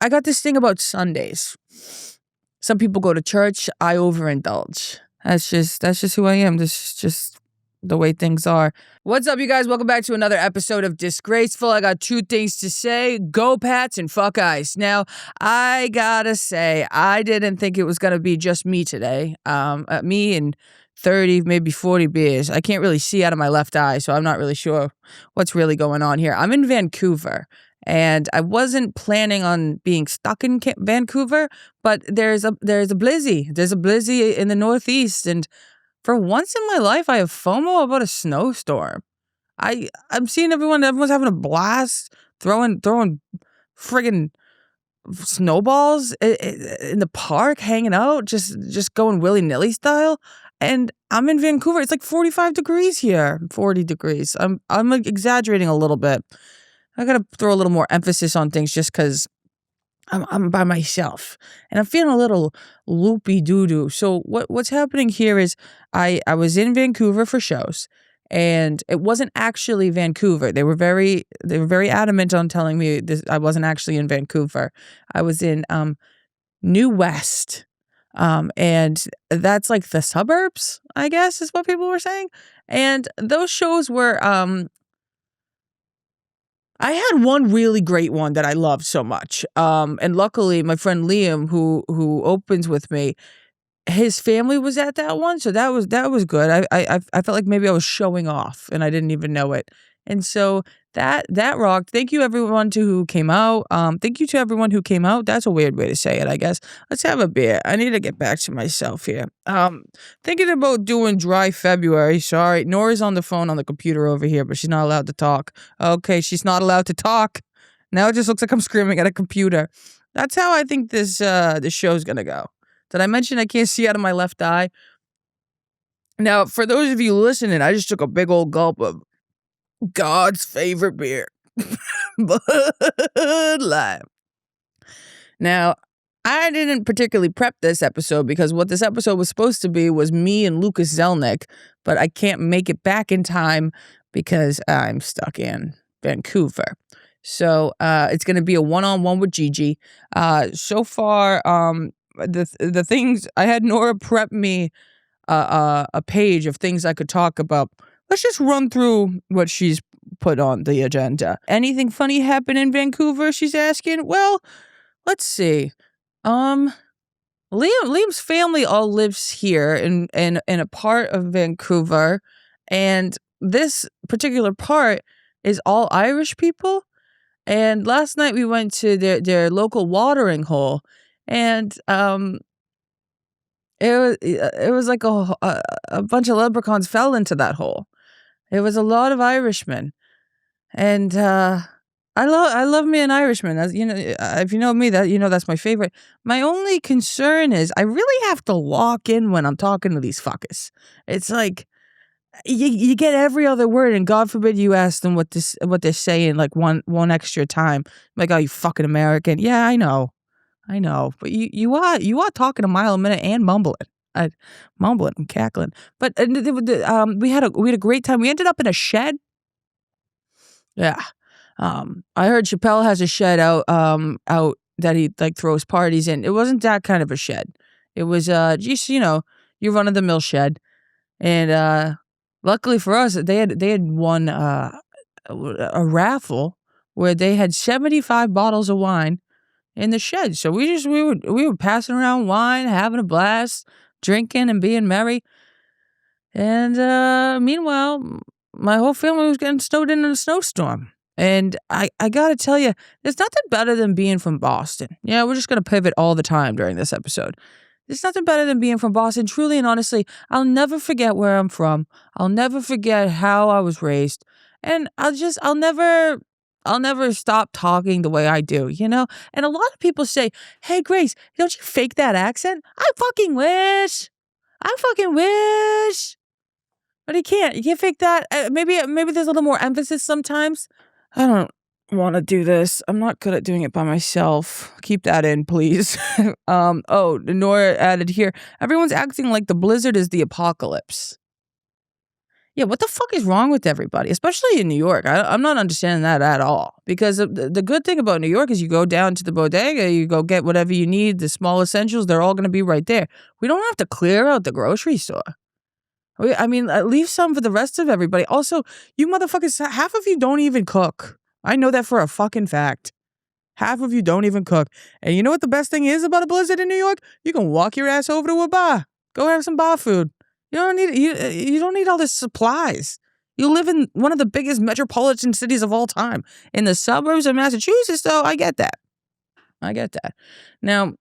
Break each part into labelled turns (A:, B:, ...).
A: I got this thing about Sundays. Some people go to church. I overindulge. That's just who I am. This is just the way things are. What's up, you guys? Welcome back to another episode of Disgraceful. I got two things to say. Go Pats and fuck Ice. Now, I gotta say, I didn't think it was gonna be just me today. Me and 30, maybe 40 beers. I can't really see out of my left eye, so I'm not really sure what's really going on here. I'm in Vancouver, and I wasn't planning on being stuck in Vancouver, but there's a blizzy. There's a blizzy in the Northeast, and for once in my life, I have FOMO about a snowstorm. I'm seeing everyone's having a blast, throwing friggin' snowballs in the park, hanging out, just going willy-nilly style. And I'm in Vancouver. It's like 45 degrees here, 40 degrees. I'm exaggerating a little bit. I gotta throw a little more emphasis on things just because I'm by myself and I'm feeling a little loopy doo-doo. So what's happening here is I was in Vancouver for shows, and it wasn't actually Vancouver. They were very adamant on telling me this. I wasn't actually in Vancouver. I was in New West. And that's like the suburbs, I guess, is what people were saying. And those shows were I had one really great one that I loved so much. And luckily my friend Liam, who opens with me, his family was at that one, so that was good. I felt like maybe I was showing off and I didn't even know it. And so that rocked. Thank you everyone who came out. Thank you to everyone who came out. That's a weird way to say it, I guess. Let's have a beer. I need to get back to myself here. Thinking about doing dry February. Sorry, Nora's on the phone on the computer over here, but she's not allowed to talk. Okay, she's not allowed to talk. Now it just looks like I'm screaming at a computer. That's how I think this show's gonna go. Did I mention I can't see out of my left eye? Now, for those of you listening, I just took a big old gulp of God's favorite beer, Bud Light. Now, I didn't particularly prep this episode because what this episode was supposed to be was me and Lucas Zelnick, but I can't make it back in time because I'm stuck in Vancouver. So it's going to be a one-on-one with Gigi. So far, the things I had Nora prep me a page of things I could talk about. Let's just run through what she's put on the agenda. Anything funny happen in Vancouver, she's asking? Well, let's see. Liam's family all lives here in a part of Vancouver, and this particular part is all Irish people. And last night we went to their local watering hole, and it was like a bunch of leprechauns fell into that hole. It was a lot of Irishmen, and I love me an Irishman. As you know, if you know me, that you know that's my favorite. My only concern is I really have to lock in when I'm talking to these fuckers. It's like you get every other word, and God forbid you ask them what they're saying like one extra time. Like, oh, you fucking American. Yeah, I know, but you are talking a mile a minute and mumbling. Mumbling and cackling. But we had a great time. We ended up in a shed. Yeah. I heard Chappelle has a shed out that he like throws parties in. It wasn't that kind of a shed. It was just, your run of the mill shed. And luckily for us, they had won a raffle where they had 75 bottles of wine in the shed. So we were passing around wine, having a blast, drinking and being merry. And meanwhile, my whole family was getting snowed in a snowstorm. And I gotta tell you, there's nothing better than being from Boston. Yeah, we're just gonna pivot all the time during this episode. There's nothing better than being from Boston. Truly and honestly, I'll never forget where I'm from. I'll never forget how I was raised. And I'll never stop talking the way I do, And a lot of people say, hey, Grace, don't you fake that accent? I fucking wish. But you can't fake that. Maybe there's a little more emphasis sometimes. I don't want to do this. I'm not good at doing it by myself. Keep that in, please. Nora added here, everyone's acting like the blizzard is the apocalypse. Yeah, what the fuck is wrong with everybody, especially in New York? I'm not understanding that at all. Because the good thing about New York is you go down to the bodega, you go get whatever you need, the small essentials, they're all going to be right there. We don't have to clear out the grocery store. I mean, leave some for the rest of everybody. Also, you motherfuckers, half of you don't even cook. I know that for a fucking fact. Half of you don't even cook. And you know what the best thing is about a blizzard in New York? You can walk your ass over to a bar. Go have some bar food. You don't need all this supplies. You live in one of the biggest metropolitan cities of all time. In the suburbs of Massachusetts, though, I get that. Now,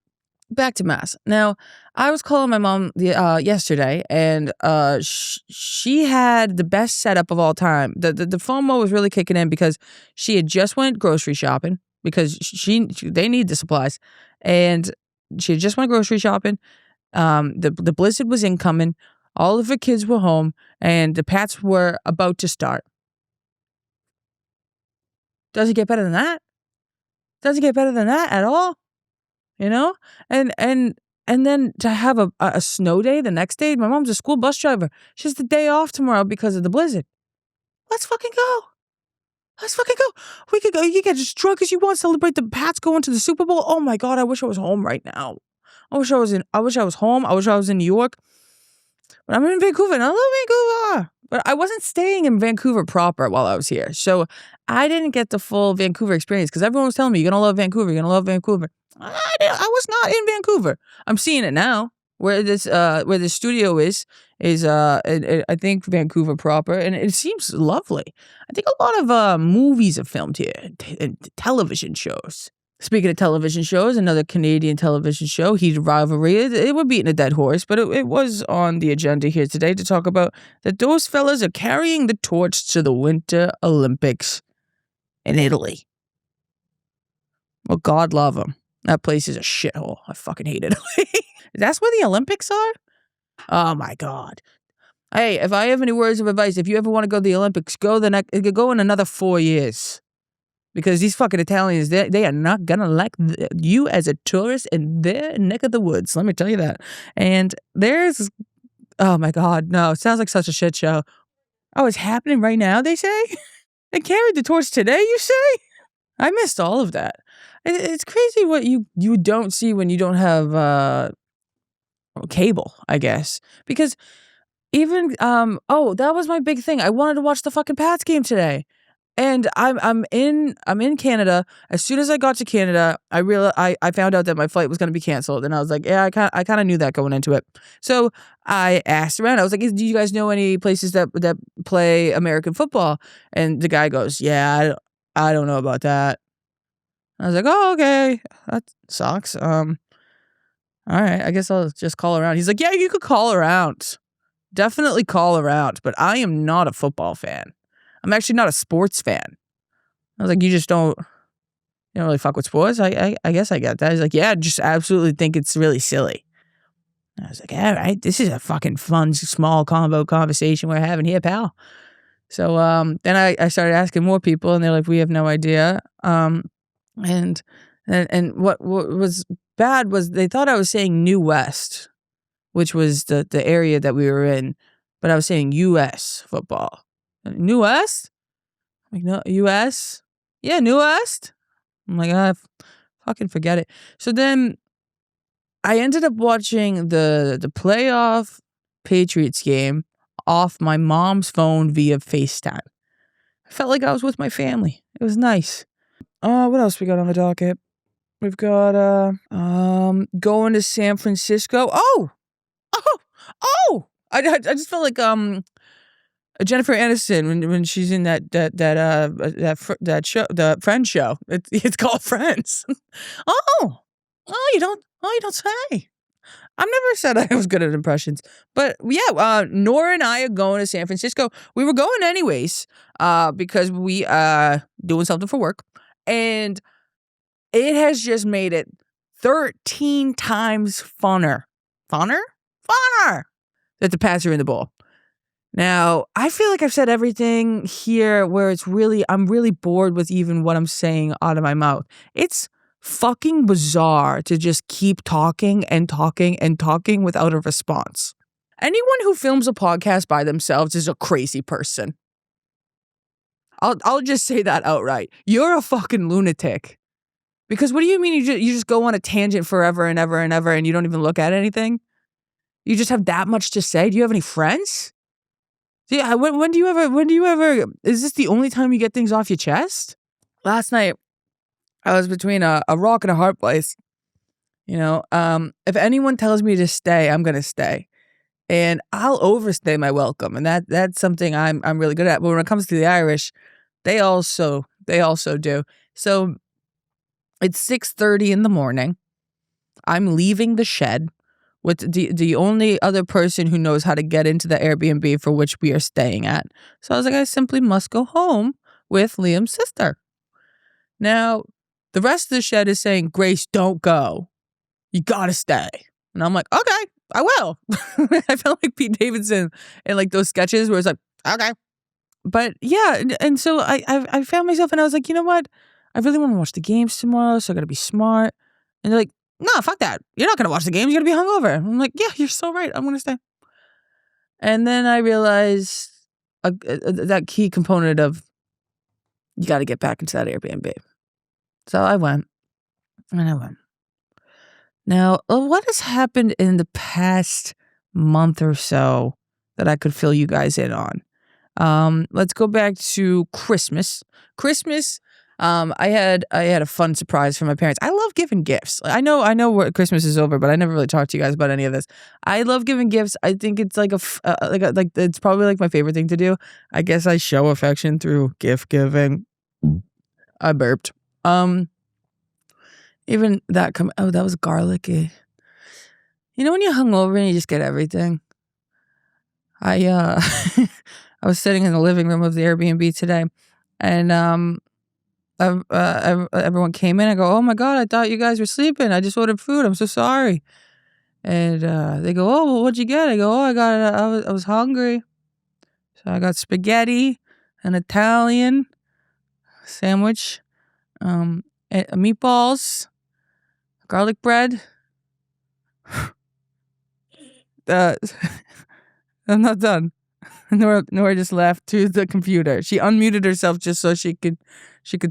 A: back to Mass. Now, I was calling my mom yesterday, and she had the best setup of all time. The FOMO was really kicking in because she had just went grocery shopping because they need the supplies, and she had just went grocery shopping. The blizzard was incoming. All of her kids were home, and the Pats were about to start. Doesn't get better than that. Doesn't get better than that at all. You know? And then to have a snow day the next day. My mom's a school bus driver. She has the day off tomorrow because of the blizzard. Let's fucking go. We could go. You get as drunk as you want. Celebrate the Pats going to the Super Bowl. Oh my God, I wish I was home right now. I wish I was home. I wish I was in New York. But I'm in Vancouver, and I love Vancouver. But I wasn't staying in Vancouver proper while I was here. So I didn't get the full Vancouver experience because everyone was telling me, you're going to love Vancouver. You're going to love Vancouver. I was not in Vancouver. I'm seeing it now. Where this studio is I think Vancouver proper, and it seems lovely. I think a lot of movies are filmed here and television shows. Speaking of television shows, another Canadian television show, Heated Rivalry. It we're beating a dead horse, but it was on the agenda here today to talk about that those fellas are carrying the torch to the Winter Olympics in Italy. Well, God love them. That place is a shithole. I fucking hate Italy. That's where the Olympics are? Oh my God. Hey, if I have any words of advice, if you ever want to go to the Olympics, go in another 4 years. Because these fucking Italians, they are not going to like you as a tourist in their neck of the woods. Let me tell you that. And oh my God, no, it sounds like such a shit show. Oh, it's happening right now, they say? They carried the torch today, you say? I missed all of that. It's crazy what you don't see when you don't have cable, I guess. Because even, that was my big thing. I wanted to watch the fucking Pats game today. And I'm in Canada. As soon as I got to Canada, I found out that my flight was going to be canceled, and I was like, yeah, I kind of knew that going into it. So I asked around. I was like, do you guys know any places that play American football? And the guy goes, yeah, I don't know about that. I was like, oh, okay, that sucks. All right, I guess I'll just call around. He's like, yeah, you could call around, definitely call around, but I am not a football fan. I'm actually not a sports fan. I was like, you don't really fuck with sports? I guess I get that. He's like, yeah, I just absolutely think it's really silly. And I was like, all right, this is a fucking fun, small combo conversation we're having here, pal. So then I started asking more people, and they're like, we have no idea. And what was bad was they thought I was saying New West, which was the area that we were in, but I was saying U.S. football. New West? Like, no, U.S.? Yeah, New West? I'm like, fucking forget it. So then I ended up watching the playoff Patriots game off my mom's phone via FaceTime. I felt like I was with my family. It was nice. What else we got on the docket? We've got going to San Francisco. Oh! I just felt like Jennifer Aniston when she's in that show, the Friends show. It's called Friends. You don't say. I've never said I was good at impressions, but yeah, Nora and I are going to San Francisco. We were going anyways, because we are doing something for work, and it has just made it 13 times funner that the Pats are in the bowl. Now, I feel like I've said everything here where I'm really bored with even what I'm saying out of my mouth. It's fucking bizarre to just keep talking and talking and talking without a response. Anyone who films a podcast by themselves is a crazy person. I'll just say that outright. You're a fucking lunatic. Because what do you mean you just go on a tangent forever and ever and ever and you don't even look at anything? You just have that much to say? Do you have any friends? Yeah, when do you ever, is this the only time you get things off your chest? Last night, I was between a rock and a hard place. You know, if anyone tells me to stay, I'm going to stay. And I'll overstay my welcome. And that's something I'm really good at. But when it comes to the Irish, they also do. So it's 6:30 in the morning. I'm leaving the shed with the only other person who knows how to get into the Airbnb for which we are staying at. So I was like, I simply must go home with Liam's sister. Now, the rest of the shed is saying, Grace, don't go. You gotta stay. And I'm like, okay, I will. I felt like Pete Davidson in like those sketches where it's like, okay. But yeah, and so I found myself and I was like, you know what? I really want to watch the games tomorrow, so I gotta be smart. And they're like, no, fuck that. You're not gonna watch the games. You're gonna be hungover. I'm like, yeah, you're so right. I'm gonna stay. And then I realized that key component of you got to get back into that Airbnb. So I went. Now, what has happened in the past month or so that I could fill you guys in on? Let's go back to Christmas. I had a fun surprise from my parents. I love giving gifts. I know what Christmas is over, but I never really talked to you guys about any of this. I love giving gifts. I think it's like it's probably like my favorite thing to do. I guess I show affection through gift giving. I burped. Even that that was garlicky. You know when you're hungover and you just get everything? I was sitting in the living room of the Airbnb today, and everyone came in. I go, oh my God, I thought you guys were sleeping. I just ordered food. I'm so sorry. And they go, oh, well, what'd you get? I go, oh, I was hungry. So I got spaghetti, an Italian sandwich, meatballs, garlic bread. I'm not done. Nora just laughed to the computer. She unmuted herself just so she could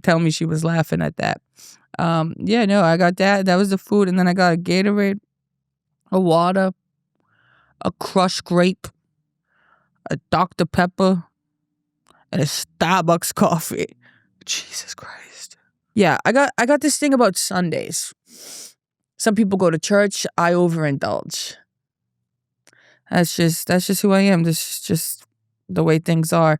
A: tell me she was laughing at that. I got that. That was the food. And then I got a Gatorade, a water, a crushed grape, a Dr. Pepper, and a Starbucks coffee. Jesus Christ. Yeah, I got this thing about Sundays. Some people go to church. I overindulge. That's just who I am. This is just the way things are.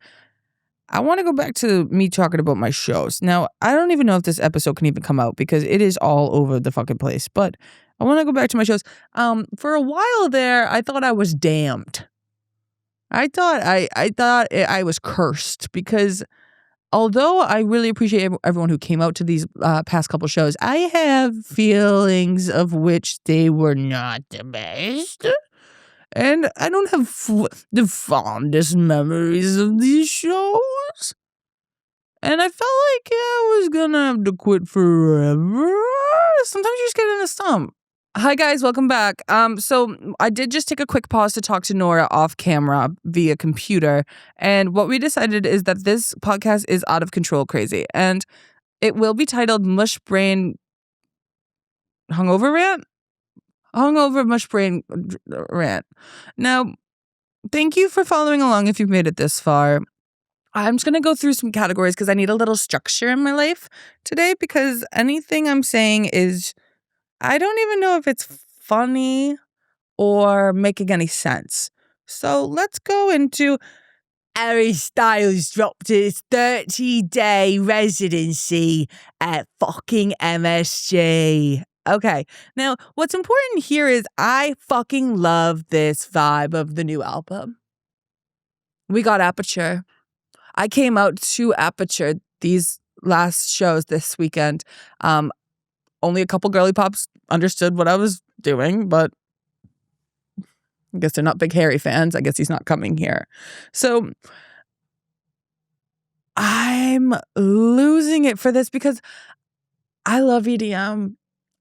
A: I want to go back to me talking about my shows. Now, I don't even know if this episode can even come out because it is all over the fucking place. But I want to go back to my shows. For a while there, I thought I was damned. I thought I was cursed because although I really appreciate everyone who came out to these past couple shows, I have feelings of which they were not the best. And I don't have the fondest memories of these shows. And I felt like I was gonna have to quit forever. Sometimes you just get in a slump. Hi guys, welcome back. So I did just take a quick pause to talk to Nora off camera via computer. And what we decided is that this podcast is out of control crazy. And it will be titled Mush Brain Hungover Rant? Hungover Mush Brain Rant. Now, thank you for following along if you've made it this far. I'm just going to go through some categories because I need a little structure in my life today because anything I'm saying is, I don't even know if it's funny or making any sense. So let's go into Harry Styles dropped his 30-day residency at fucking MSG. Okay, now what's important here is I fucking love this vibe of the new album. We got Aperture. I came out to Aperture these last shows this weekend. Only a couple girly pops understood what I was doing, but I guess they're not big Harry fans. I guess he's not coming here. So I'm losing it for this because I love EDM.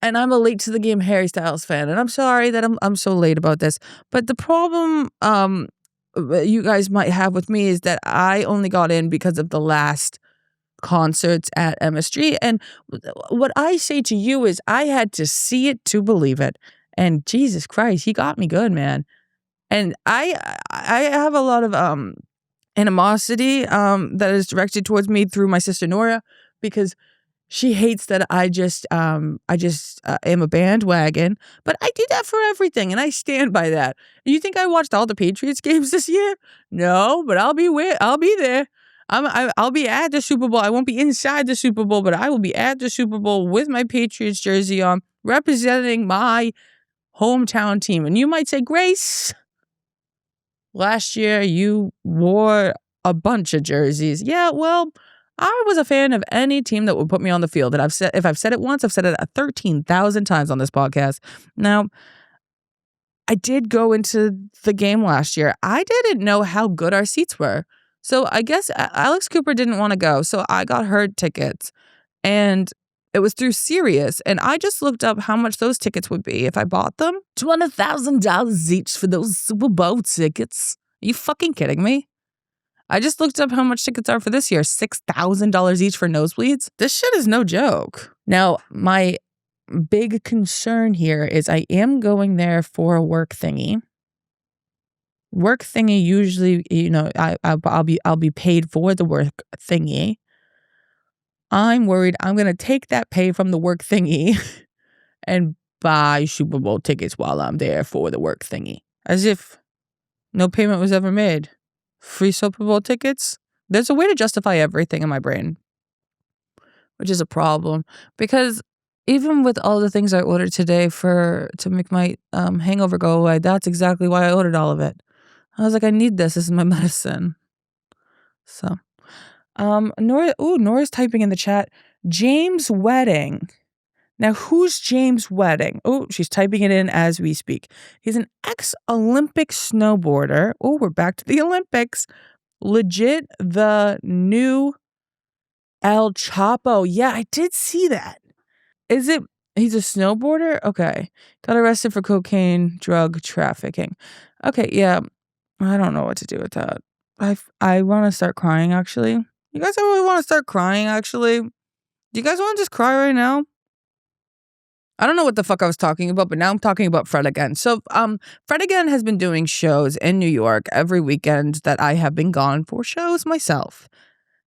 A: And I'm a late to the game Harry Styles fan. And I'm sorry that I'm so late about this. But the problem you guys might have with me is that I only got in because of the last concerts at MSG. And what I say to you is I had to see it to believe it. And Jesus Christ, he got me good, man. And I have a lot of animosity that is directed towards me through my sister Nora, because she hates that I just am a bandwagon, but I did that for everything, and I stand by that. You think I watched all the Patriots games this year? No, but I'll be there. I'll be at the Super Bowl. I won't be inside the Super Bowl, but I will be at the Super Bowl with my Patriots jersey on, representing my hometown team. And you might say, Grace, last year you wore a bunch of jerseys. Yeah, well, I was a fan of any team that would put me on the field. And if I've said it once, I've said it 13,000 times on this podcast. Now, I did go into the game last year. I didn't know how good our seats were. So I guess Alex Cooper didn't want to go. So I got herd tickets. And it was through Sirius. And I just looked up how much those tickets would be if I bought them. $20,000 each for those Super Bowl tickets. Are you fucking kidding me? I just looked up how much tickets are for this year. $6,000 each for nosebleeds. This shit is no joke. Now, my big concern here is I am going there for a work thingy. Work thingy usually, I'll be paid for the work thingy. I'm worried I'm going to take that pay from the work thingy and buy Super Bowl tickets while I'm there for the work thingy. As if no payment was ever made. Free Super Bowl tickets? There's a way to justify everything in my brain, which is a problem. Because even with all the things I ordered today to make my hangover go away, that's exactly why I ordered all of it. I was like, I need this. This is my medicine. So, Nora's typing in the chat, James Wedding. Now, who's James Wedding? Oh, she's typing it in as we speak. He's an ex-Olympic snowboarder. Oh, we're back to the Olympics. Legit the new El Chapo. Yeah, I did see that. He's a snowboarder? Okay. Got arrested for cocaine, drug trafficking. Okay, yeah. I don't know what to do with that. I want to start crying, actually. You guys ever want to start crying, actually? Do you guys want to just cry right now? I don't know what the fuck I was talking about, but now I'm talking about Fred Again. So, Fred Again has been doing shows in New York every weekend that I have been gone for shows myself.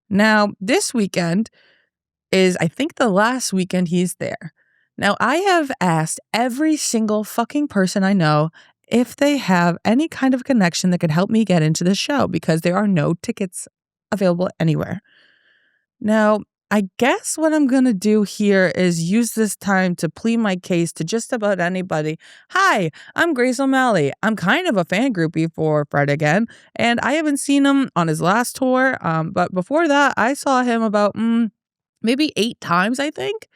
A: Now, this weekend is, I think, the last weekend he's there. Now, I have asked every single fucking person I know if they have any kind of connection that could help me get into the show, because there are no tickets available anywhere. Now, I guess what I'm going to do here is use this time to plead my case to just about anybody. Hi, I'm Grace O'Malley. I'm kind of a fan groupie for Fred Again, and I haven't seen him on his last tour. But before that, I saw him about maybe 8 times, I think.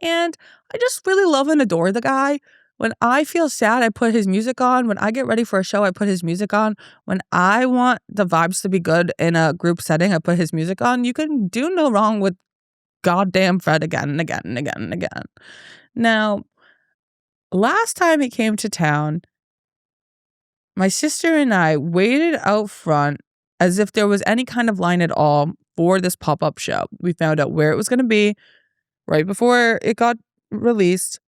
A: And I just really love and adore the guy. When I feel sad, I put his music on. When I get ready for a show, I put his music on. When I want the vibes to be good in a group setting, I put his music on. You can do no wrong with goddamn Fred again and again and again and again. Now, last time he came to town, my sister and I waited out front as if there was any kind of line at all for this pop-up show. We found out where it was going to be right before it got released.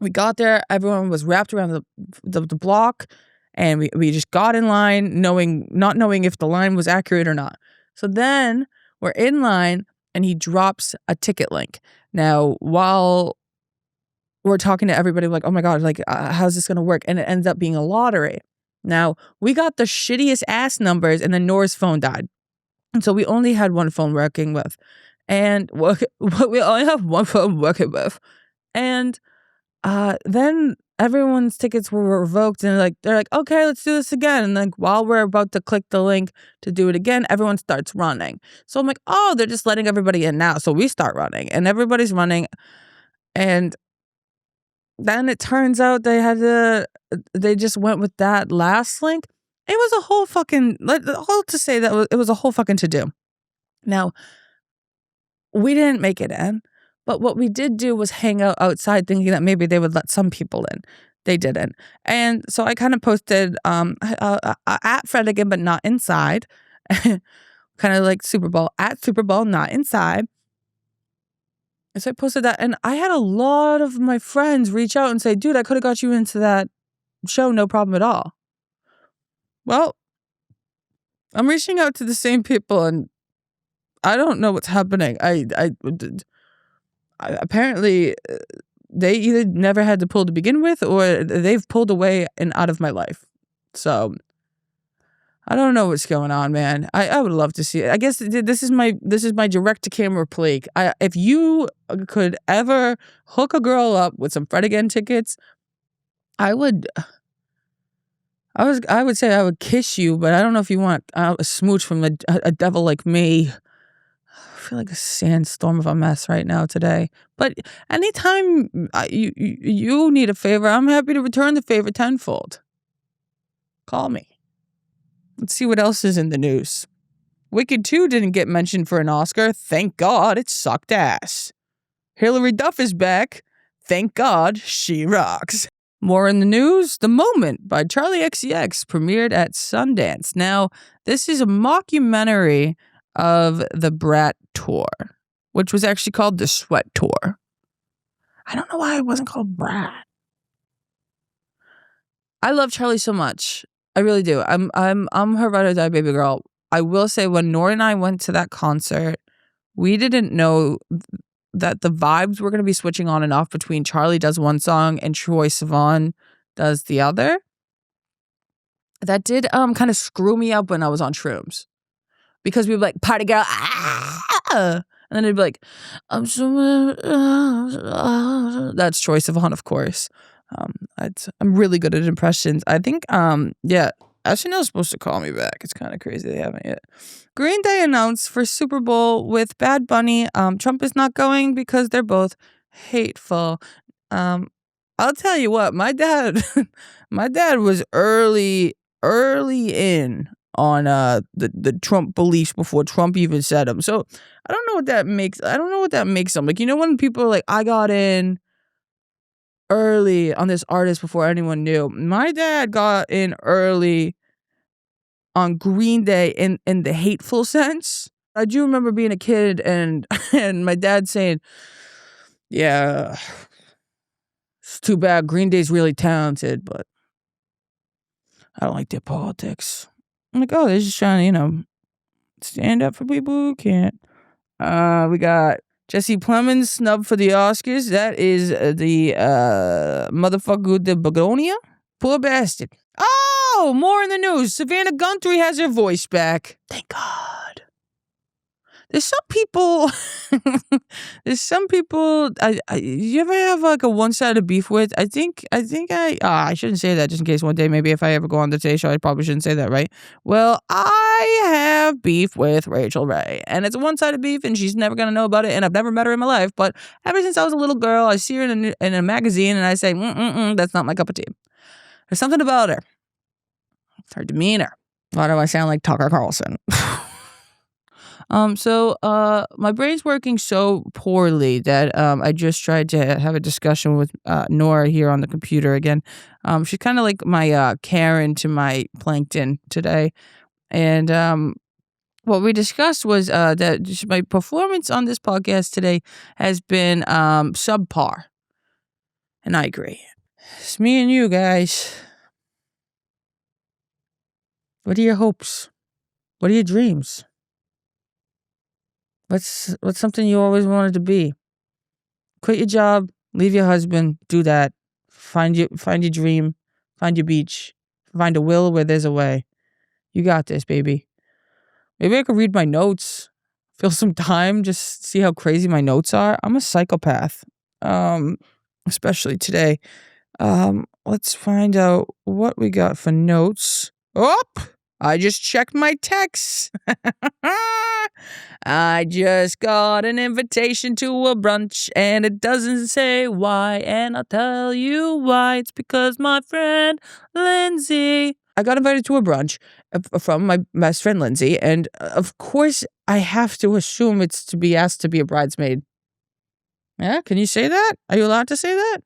A: We got there, everyone was wrapped around the block, and we just got in line, not knowing if the line was accurate or not. So then we're in line, and he drops a ticket link. Now, while we're talking to everybody, we're like, oh my God, like, how's this going to work? And it ends up being a lottery. Now, we got the shittiest ass numbers, and then Nora's phone died. And so we only had one phone working with. And we only have one phone working with. And then everyone's tickets were revoked, and they're like, okay, let's do this again. And like while we're about to click the link to do it again, everyone starts running. So I'm like, oh, they're just letting everybody in now. So we start running, and everybody's running. And then it turns out they just went with that last link. It was a whole fucking, it was a whole fucking to do. Now, we didn't make it in. But what we did do was hang out outside thinking that maybe they would let some people in. They didn't. And so I kind of posted at Fred again, but not inside. Kind of like Super Bowl, at Super Bowl, not inside. And so I posted that, and I had a lot of my friends reach out and say, dude, I could have got you into that show, no problem at all. Well, I'm reaching out to the same people, and I don't know what's happening. I apparently they either never had to pull to begin with, or they've pulled away and out of my life. So I don't know what's going on, man. I would love to see it. I guess this is my direct to camera plea. If you could ever hook a girl up with some Fred Again tickets, I would say I would kiss you, but I don't know if you want a smooch from a devil like me. I feel like a sandstorm of a mess right now today. But anytime you need a favor, I'm happy to return the favor tenfold. Call me. Let's see what else is in the news. Wicked 2 didn't get mentioned for an Oscar. Thank God, it sucked ass. Hilary Duff is back. Thank God, she rocks. More in the news. The Moment by Charli XCX premiered at Sundance. Now, this is a mockumentary of the Brat Tour, which was actually called the Sweat Tour. I don't know why it wasn't called Brat. I love Charli so much. I really do. I'm her ride or die baby girl. I will say, when Nora and I went to that concert, we didn't know that the vibes were going to be switching on and off between Charli does one song and Troye Sivan does the other. That did kind of screw me up when I was on shrooms, because we'd be like, party girl, and then it'd be like, I'm so that's Troye Sivan, of course. I'm really good at impressions. I think, SNL's supposed to call me back. It's kind of crazy they haven't yet. Green Day announced for Super Bowl with Bad Bunny. Trump is not going because they're both hateful. I'll tell you what, my dad was early in on the Trump beliefs before Trump even said them. So I don't know what that makes them. Like, when people are like, I got in early on this artist before anyone knew. My dad got in early on Green Day in the hateful sense. I do remember being a kid and my dad saying, yeah, it's too bad. Green Day's really talented, but I don't like their politics. I'm like, oh, they're just trying to, stand up for people who can't. We got Jesse Plemons snubbed for the Oscars. That is the motherfucker with the begonia. Poor bastard. Oh, more in the news. Savannah Guthrie has her voice back. Thank God. There's some people. You ever have like a one-sided beef with? I shouldn't say that, just in case one day maybe if I ever go on the Today Show, I probably shouldn't say that, right? Well, I have beef with Rachael Ray, and it's a one-sided beef, and she's never gonna know about it, and I've never met her in my life. But ever since I was a little girl, I see her in a magazine, and I say, that's not my cup of tea. There's something about her. Her demeanor. Why do I sound like Tucker Carlson? So my brain's working so poorly that I just tried to have a discussion with Nora here on the computer again. She's kind of like my Karen to my Plankton today. And what we discussed was that just my performance on this podcast today has been subpar. And I agree. It's me and you guys. What are your hopes? What are your dreams? What's something you always wanted to be? Quit your job, leave your husband, do that. Find your dream, find your beach, find a will where there's a way. You got this, baby. Maybe I could read my notes, fill some time, just see how crazy my notes are. I'm a psychopath, especially today. Let's find out what we got for notes. Oh, I just checked my texts. I just got an invitation to a brunch, and it doesn't say why, and I'll tell you why. It's because my friend Lindsay. I got invited to a brunch from my best friend Lindsay, and of course I have to assume it's to be asked to be a bridesmaid. Yeah, can you say that? Are you allowed to say that?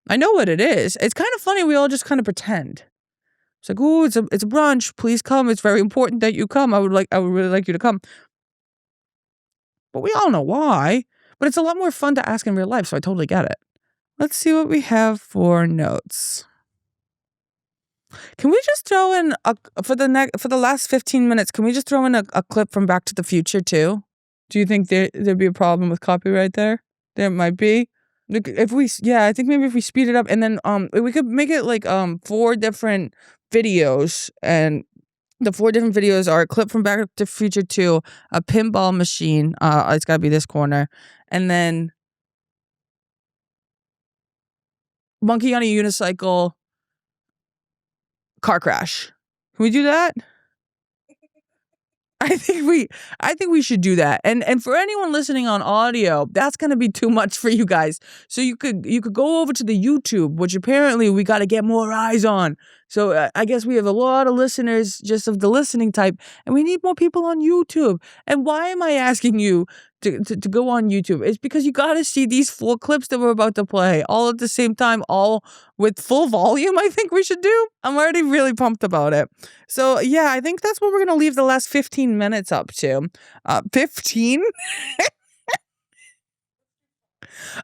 A: I know what it is. It's kind of funny. We all just kind of pretend. It's like, oh, it's a brunch. Please come. It's very important that you come. I would really like you to come. But we all know why. But it's a lot more fun to ask in real life, so I totally get it. Let's see what we have for notes. Can we just throw in for the last 15 minutes? Can we just throw in a clip from Back to the Future too? Do you think there'd be a problem with copyright there? There might be. Look, I think maybe if we speed it up and then we could make it like 4 different videos, and the 4 different videos are a clip from Back to the Future 2, a pinball machine. It's got to be this corner, and then monkey on a unicycle, car crash. Can we do that? I think we should do that. And for anyone listening on audio, that's going to be too much for you guys. So you could go over to the YouTube, which apparently we got to get more eyes on. So I guess we have a lot of listeners just of the listening type, and we need more people on YouTube. And why am I asking you to go on YouTube? It's because you got to see these 4 clips that we're about to play all at the same time, all with full volume. I think we should do. I'm already really pumped about it. So yeah, I think that's what we're going to leave the last 15 minutes up to. 15?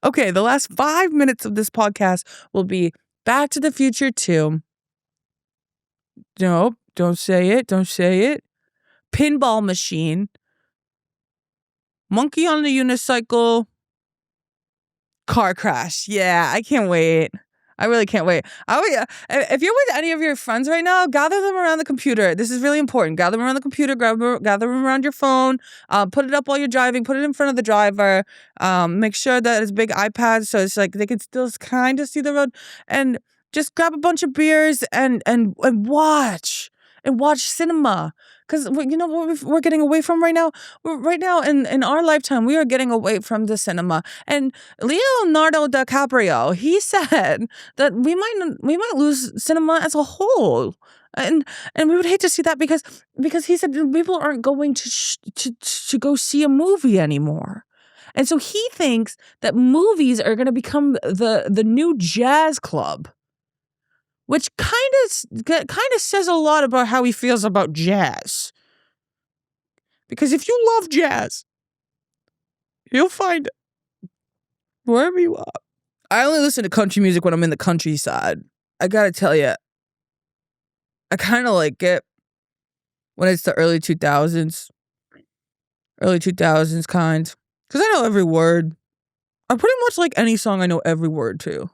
A: Okay, the last 5 minutes of this podcast will be Back to the Future 2. No, don't say it. Don't say it. Pinball machine. Monkey on the unicycle. Car crash. Yeah, I can't wait. I really can't wait. If you're with any of your friends right now, gather them around the computer. This is really important. Gather them around the computer. Gather them around your phone. Put it up while you're driving. Put it in front of the driver. Make sure that it's a big iPad so it's like they can still kind of see the road. And just grab a bunch of beers and watch. And watch cinema. Because you know what we're getting away from right now? Right now in our lifetime, we are getting away from the cinema. And Leonardo DiCaprio, he said that we might lose cinema as a whole. And we would hate to see that because he said people aren't going to go see a movie anymore. And so he thinks that movies are going to become the new jazz club. Which kind of says a lot about how he feels about jazz. Because if you love jazz, you'll find it wherever you are. I only listen to country music when I'm in the countryside. I gotta tell you, I kind of like it when it's the early 2000s. Early 2000s kind. Because I know every word. I pretty much like any song I know every word to.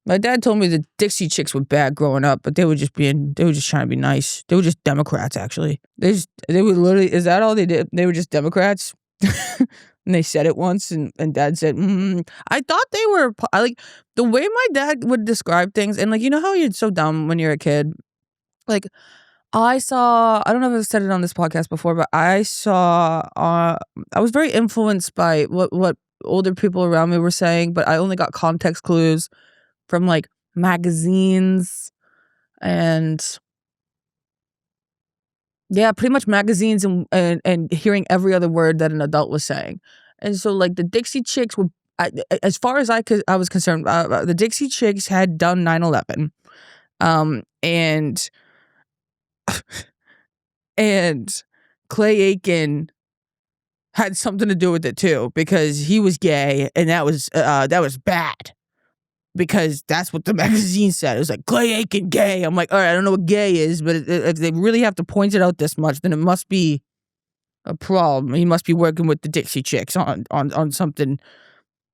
A: My dad told me the Dixie Chicks were bad growing up, but they were just trying to be nice. They were just Democrats, actually. They were literally, is that all they did? They were just Democrats? And they said it once, and Dad said, I thought they were, like, the way my dad would describe things, and like, you know how you're so dumb when you're a kid? Like, I don't know if I've said it on this podcast before, but I was very influenced by what older people around me were saying, but I only got context clues from like magazines and yeah, pretty much magazines and hearing every other word that an adult was saying. And so like the Dixie Chicks were, as far as I was concerned, the Dixie Chicks had done 9/11. And and Clay Aiken had something to do with it too, because he was gay and that was bad. Because that's what the magazine said. It was like, Clay Aiken gay. I'm like, all right, I don't know what gay is, but if they really have to point it out this much, then it must be a problem. He must be working with the Dixie Chicks on something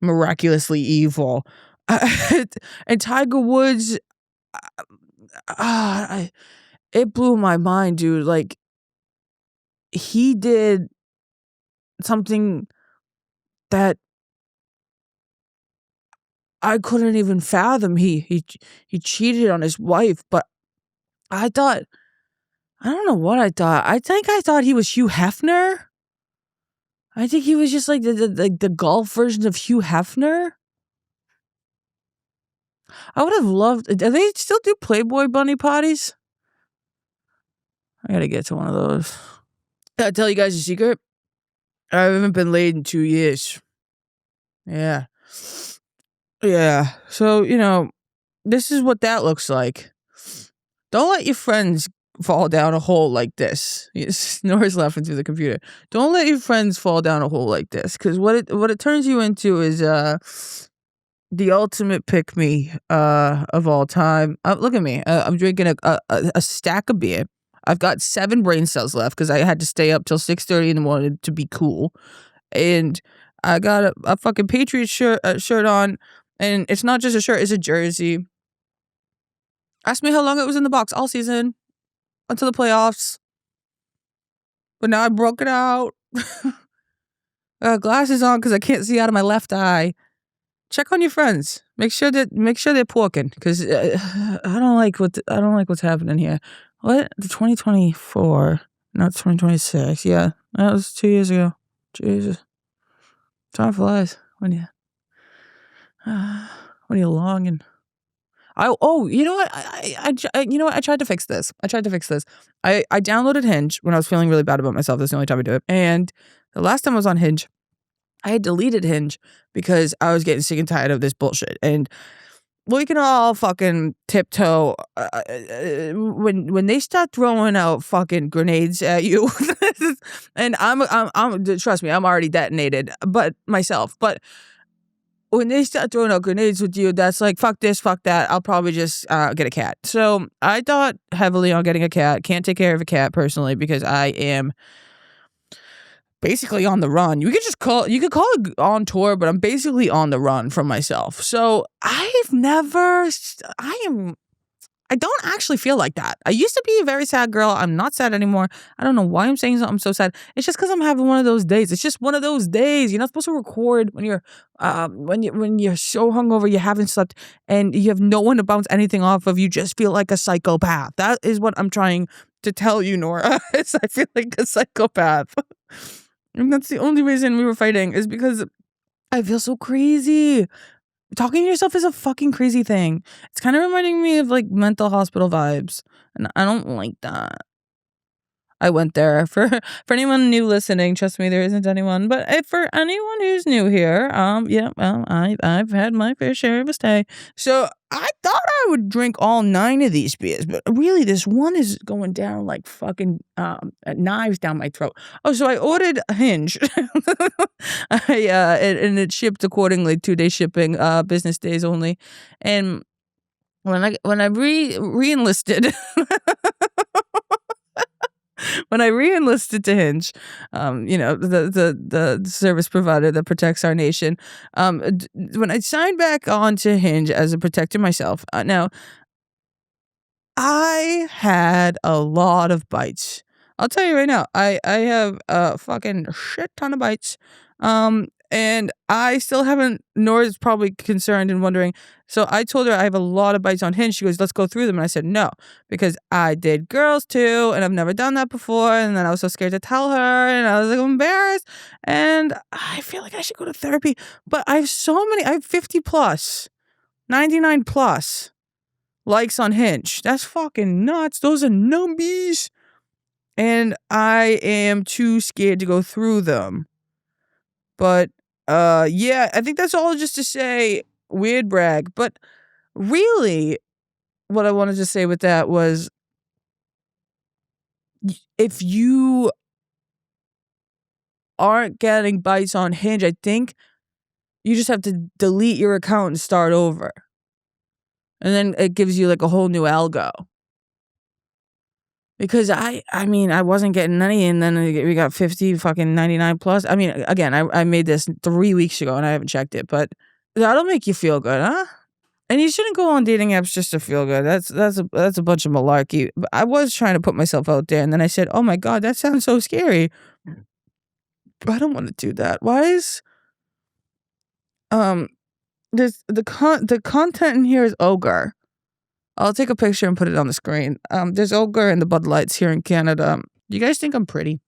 A: miraculously evil. And Tiger Woods, it blew my mind, dude. Like, he did something that I couldn't even fathom. He cheated on his wife, but I don't know what I thought. I think I thought he was Hugh Hefner. I think he was just like the golf version of Hugh Hefner. I would have loved. Do they still do Playboy bunny parties? I gotta get to one of those. I'll tell you guys a secret. I haven't been laid in 2 years. Yeah. Yeah. So, this is what that looks like. Don't let your friends fall down a hole like this. Nora's laughing through the computer. Don't let your friends fall down a hole like this, because what it turns you into is the ultimate pick me of all time. Look at me. I'm drinking a stack of beer. I've got 7 brain cells left because I had to stay up till 6:30 in the morning to be cool, and I got a fucking Patriots shirt on, and it's not just a shirt; it's a jersey. Ask me how long it was in the box. All season until the playoffs. But now I broke it out. I got glasses on because I can't see out of my left eye. Check on your friends. Make sure they're porking, because I don't like what's happening here. What? The 2024, not 2026. Yeah, that was 2 years ago. Jesus, time flies when you're longing. You know what? You know what? I tried to fix this. I downloaded Hinge when I was feeling really bad about myself. That's the only time I do it. And the last time I was on Hinge, I had deleted Hinge because I was getting sick and tired of this bullshit. And we can all fucking tiptoe when they start throwing out fucking grenades at you. And I'm trust me, I'm already detonated, but myself. But when they start throwing out grenades with you, that's like, fuck this, fuck that. I'll probably just get a cat. So I thought heavily on getting a cat. Can't take care of a cat personally because I am basically on the run. You could call it on tour, but I'm basically on the run from myself. So I don't actually feel like that. I used to be a very sad girl. I'm not sad anymore. I don't know why I'm saying I'm so sad. It's just because I'm having one of those days. It's just one of those days. You're not supposed to record when you're so hungover, you haven't slept, and you have no one to bounce anything off of. You just feel like a psychopath. That is what I'm trying to tell you, Nora. I feel like a psychopath. And that's the only reason we were fighting, is because I feel so crazy. Talking to yourself is a fucking crazy thing. It's kind of reminding me of like mental hospital vibes, and I don't like that. I went there for anyone new listening. Trust me, there isn't anyone. But for anyone who's new here, I've had my fair share of a stay. So I thought I would drink all 9 of these beers, but really, this one is going down like fucking knives down my throat. Oh, so I ordered a Hinge, and it shipped accordingly. 2-day shipping, business days only, and when I re-enlisted. When I re-enlisted to Hinge, the service provider that protects our nation, when I signed back on to Hinge as a protector myself, now, I had a lot of bites. I'll tell you right now, I have a fucking shit ton of bites. And I still haven't, Nora's probably concerned and wondering. So I told her I have a lot of bites on Hinge. She goes, let's go through them. And I said, no, because I did girls too. And I've never done that before. And then I was so scared to tell her. And I was like embarrassed. And I feel like I should go to therapy. But I have 50 plus, 99 plus likes on Hinge. That's fucking nuts. Those are numbies. And I am too scared to go through them. But yeah, I think that's all just to say weird brag. But really, what I wanted to say with that was, if you aren't getting bites on Hinge, I think you just have to delete your account and start over. And then it gives you like a whole new algo. Because I mean, I wasn't getting any, and then we got 50 fucking 99 plus. I mean, again, I made this 3 weeks ago and I haven't checked it, but that'll make you feel good, huh? And you shouldn't go on dating apps just to feel good. That's a bunch of malarkey. But I was trying to put myself out there, and then I said, oh my God, that sounds so scary. I don't want to do that. Why is there's the content in here is ogre. I'll take a picture and put it on the screen. There's ogre in the Bud Lights here in Canada. Do you guys think I'm pretty?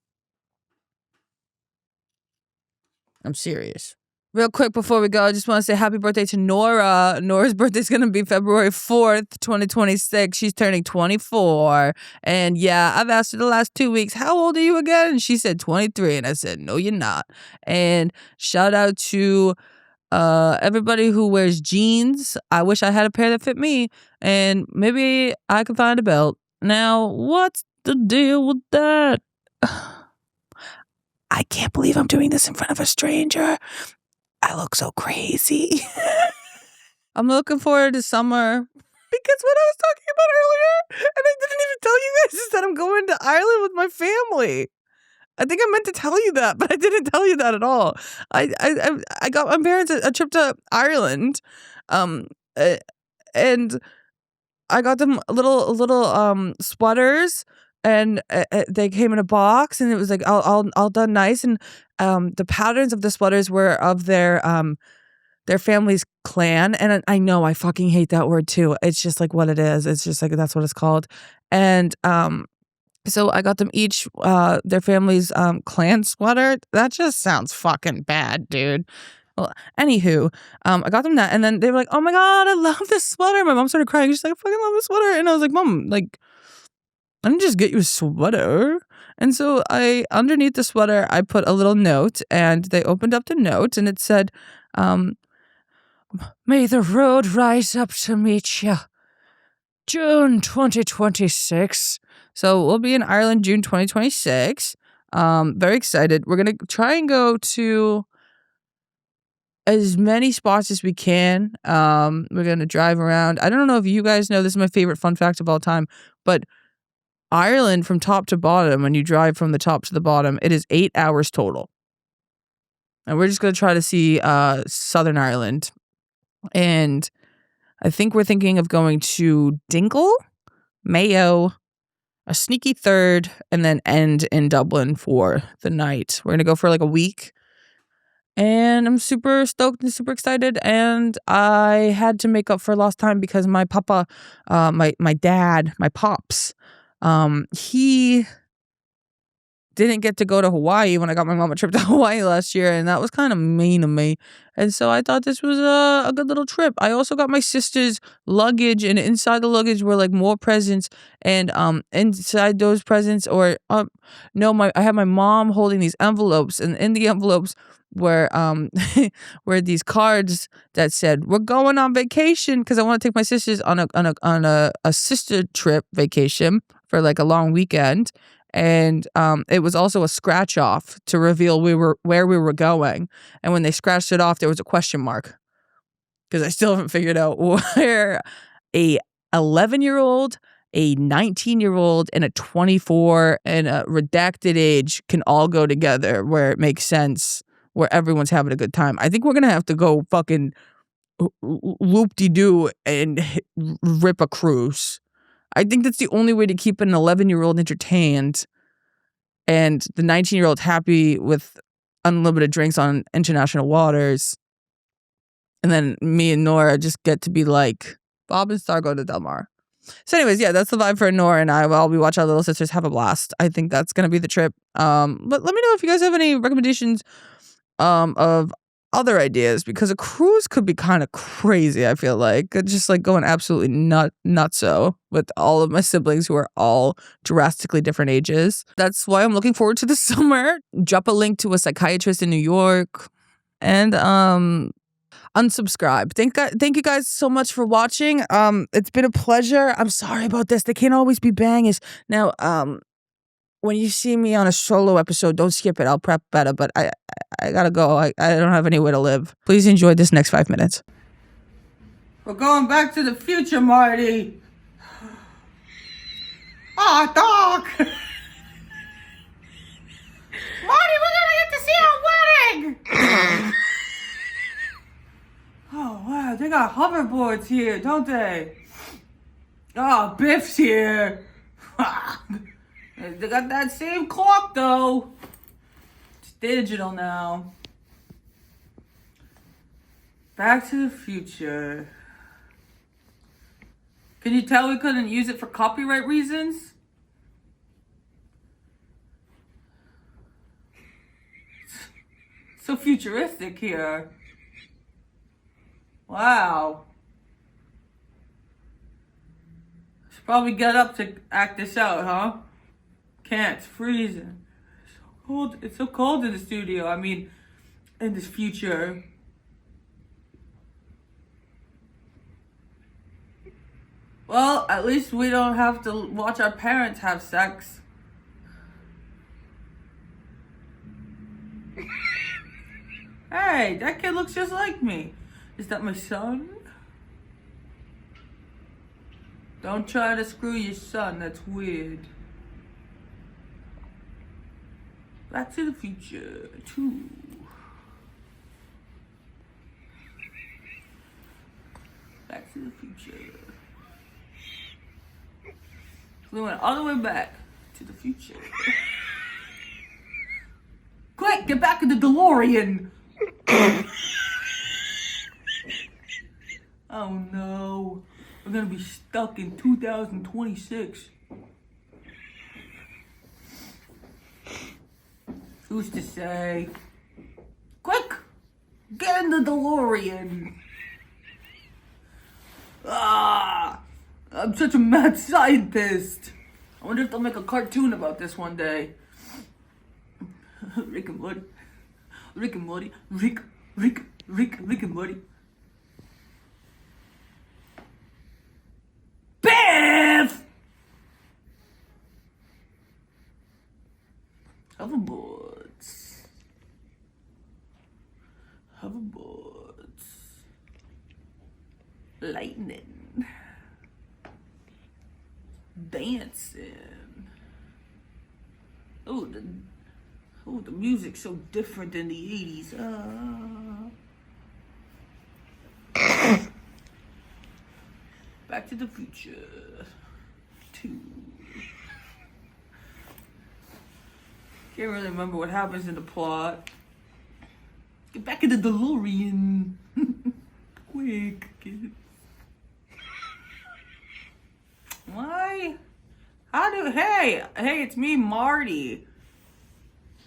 A: I'm serious. Real quick before we go, I just want to say happy birthday to Nora. Nora's birthday is going to be February 4th, 2026. She's turning 24. And yeah, I've asked her the last 2 weeks, how old are you again? And she said 23. And I said, no, you're not. And shout out to Everybody who wears jeans, I wish I had a pair that fit me, and maybe I could find a belt. Now, what's the deal with that? I can't believe I'm doing this in front of a stranger. I look so crazy. I'm looking forward to summer because what I was talking about earlier, and I didn't even tell you guys, is that I'm going to Ireland with my family. I think I meant to tell you that, but I didn't tell you that at all. I got my parents a trip to Ireland, and I got them little sweaters, and they came in a box, and it was like all done nice, and the patterns of the sweaters were of their family's clan, and I know I fucking hate that word too. It's just like what it is. It's just like that's what it's called, and so I got them each their family's clan sweater. That just sounds fucking bad, dude. Well, anywho, I got them that, and then they were like, "Oh my god, I love this sweater." My mom started crying. She's like, "I fucking love this sweater," and I was like, "Mom, like, I didn't just get you a sweater." And so underneath the sweater, I put a little note, and they opened up the note, and it said, "May the road rise up to meet you. June 2026. So we'll be in Ireland June 2026. Very excited. We're going to try and go to as many spots as we can. We're going to drive around. I don't know if you guys know, this is my favorite fun fact of all time, but Ireland from top to bottom, when you drive from the top to the bottom, it is 8 hours total. And we're just going to try to see Southern Ireland. And I think we're thinking of going to Dingle, Mayo, a sneaky third, and then end in Dublin for the night. We're going to go for like a week. And I'm super stoked and super excited. And I had to make up for lost time because my papa, my dad, my pops, he didn't get to go to Hawaii when I got my mom a trip to Hawaii last year, and that was kind of mean of me. And so I thought this was a good little trip. I also got my sister's luggage, and inside the luggage were like more presents, and inside those presents, or no, I had my mom holding these envelopes, and in the envelopes were were these cards that said, "We're going on vacation," because I want to take my sisters on a sister trip vacation for like a long weekend. And it was also a scratch off to reveal where we were going. And when they scratched it off, there was a question mark, because I still haven't figured out where a 11-year-old, a 19-year-old, and a 24 and a redacted age can all go together where it makes sense, where everyone's having a good time. I think we're gonna have to go fucking whoop-de-doo and rip a cruise. I think that's the only way to keep an 11-year-old entertained and the 19-year-old happy with unlimited drinks on international waters. And then me and Nora just get to be like, Bob and Star go to Del Mar. So anyways, yeah, that's the vibe for Nora and I. While we watch our little sisters have a blast. I think that's going to be the trip. But let me know if you guys have any recommendations of other ideas, because a cruise could be kind of crazy. I feel like just like going absolutely nutso with all of my siblings who are all drastically different ages. That's why I'm looking forward to the summer. Drop a link to a psychiatrist in New York, and unsubscribe. Thank you guys so much for watching. It's been a pleasure. I'm sorry about this. They can't always be bangers. Now, when you see me on a solo episode, don't skip it. I'll prep better, but I gotta go. I don't have anywhere to live. Please enjoy this next 5 minutes. We're going back to the future, Marty. Ah, Doc. Marty, we're gonna get to see our wedding. Oh, wow. They got hoverboards here, don't they? Oh, Biff's here. They got that same clock, though. It's digital now. Back to the Future. Can you tell we couldn't use it for copyright reasons? So futuristic here. Wow. Should probably get up to act this out, huh? Can't. It's freezing. It's so cold in the studio. I mean, in this future. Well, at least we don't have to watch our parents have sex. Hey, that kid looks just like me. Is that my son? Don't try to screw your son, that's weird. Back to the Future 2. Back to the Future. We went all the way back to the future. Quick, get back in the DeLorean! Oh no. We're gonna be stuck in 2026. Who's to say? Quick! Get in the DeLorean! Ah! I'm such a mad scientist! I wonder if they'll make a cartoon about this one day. Rick and Morty. Rick and Morty. Rick and Morty. Biff! Hoverboards. Hoverboards. Lightning. Dancing. Oh, the music's so different in the 80s. Back to the Future 2. Can't really remember what happens in the plot. Get back in the DeLorean. Quick, kids. Why? Hey, it's me, Marty.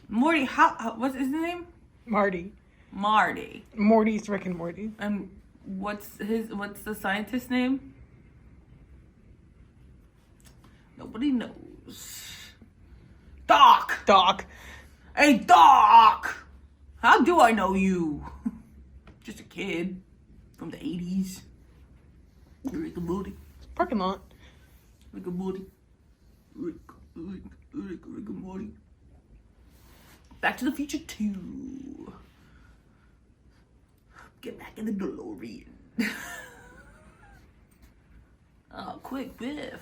A: Morty, what's his name?
B: Marty. Morty's Rick and Morty.
A: And what's the scientist's name? Nobody knows. Doc! Hey, Doc! How do I know you? Just a kid from the 80s. Rick and Morty.
B: Parking lot.
A: Rick and Morty. Rick and Morty. Back to the Future 2. Get back in the DeLorean. Oh, quick, Biff.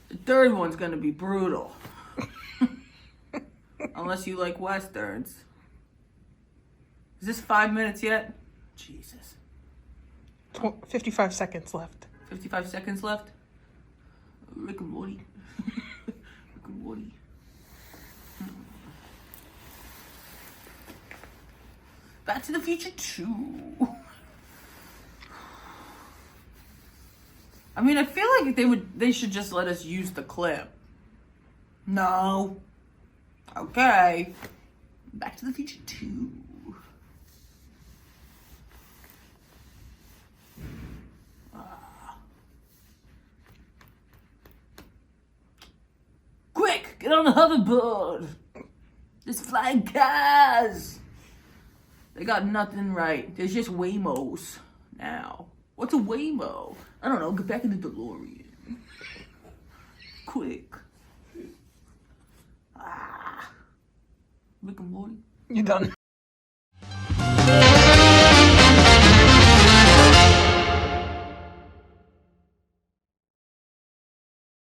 A: The third one's gonna be brutal. Unless you like Westerns. Is this 5 minutes yet? Jesus.
B: 55 seconds left.
A: 55 seconds left? Rick and Morty. Rick and Morty. Back to the Future 2. I mean, I feel like they should just let us use the clip. No. Okay. Back to the Future 2. Quick, get on the hoverboard. There's flying cars. They got nothing right. There's just Waymos now. What's a Waymo? I don't know. Get back in the DeLorean. Quick. Rick and Morty.
B: You done?